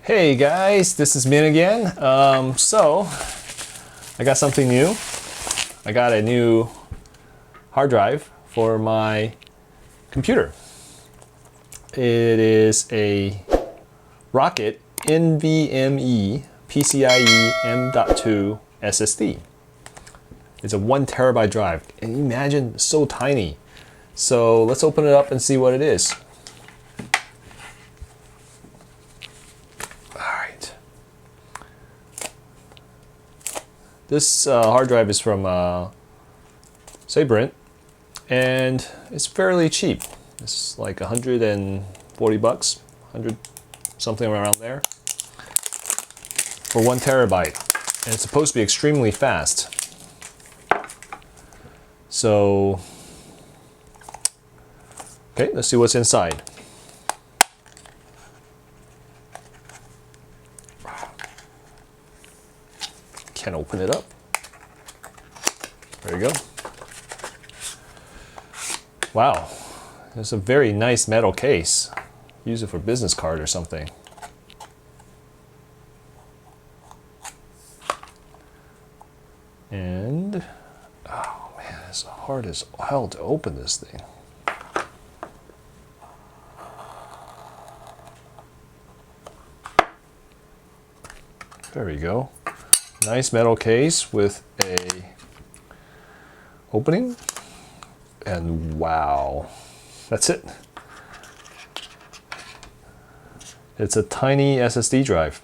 Hey guys, this is Min again. So I got something new. I got a new hard drive for my computer. It is a Rocket NVMe PCIe M.2 SSD. It's a 1 terabyte drive. And imagine, so tiny. So let's open it up and see what it is. Alright. This hard drive is from Sabrent, and it's fairly cheap. It's like 140 bucks, 100 something around there, for 1 terabyte. And it's supposed to be extremely fast. So, okay, let's see what's inside. Can't open it up. There you go. Wow, it's a very nice metal case. Use it for business card or something. And oh man, it's hard as hell to open this thing. There we go. Nice metal case with a opening. And wow, that's it. It's a tiny SSD drive.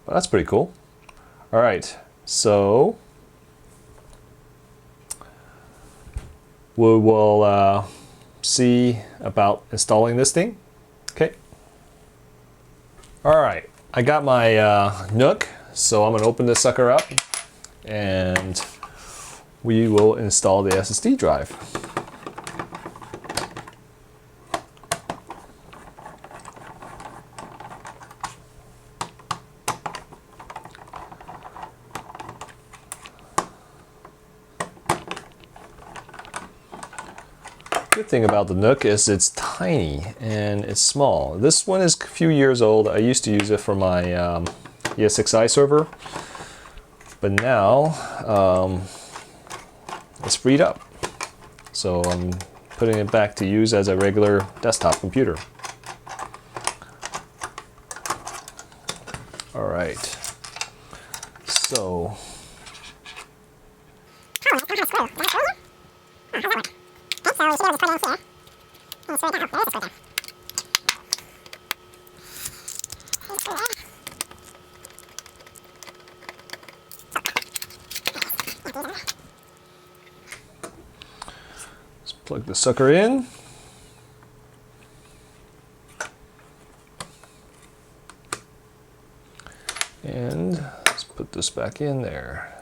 Well, that's pretty cool. All right, so we will see about installing this thing. Okay. All right, I got my Nook, so I'm gonna open this sucker up and we will install the SSD drive. Good thing about the Nook is it's tiny and it's small. This one is a few years old. I used to use it for my ESXi server, but now it's freed up. So I'm putting it back to use as a regular desktop computer. All right. So let's plug the sucker in. And let's put this back in there.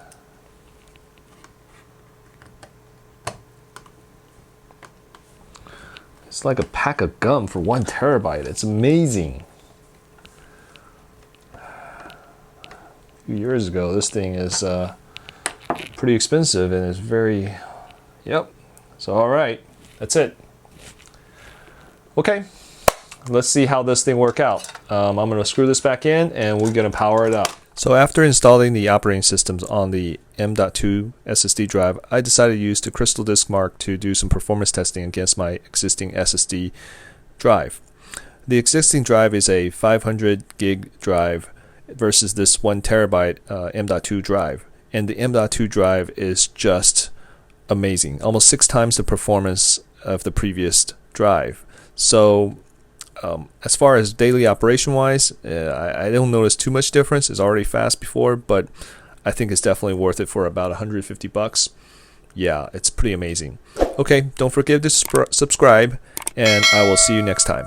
It's like a pack of gum for 1 terabyte. It's amazing. A few years ago, this thing is pretty expensive and it's very, yep. So all right, that's it. Okay, let's see how this thing works out. I'm gonna screw this back in and we're gonna power it up. So after installing the operating systems on the M.2 SSD drive, I decided to use the Crystal Disk Mark to do some performance testing against my existing SSD drive. The existing drive is a 500 gig drive versus this 1 terabyte M.2 drive. And the M.2 drive is just amazing, almost 6 times the performance of the previous drive. So as far as daily operation wise, I don't notice too much difference. It's already fast before, but I think it's definitely worth it for about 150 bucks. Yeah, it's pretty amazing. Okay, don't forget to subscribe, and I will see you next time.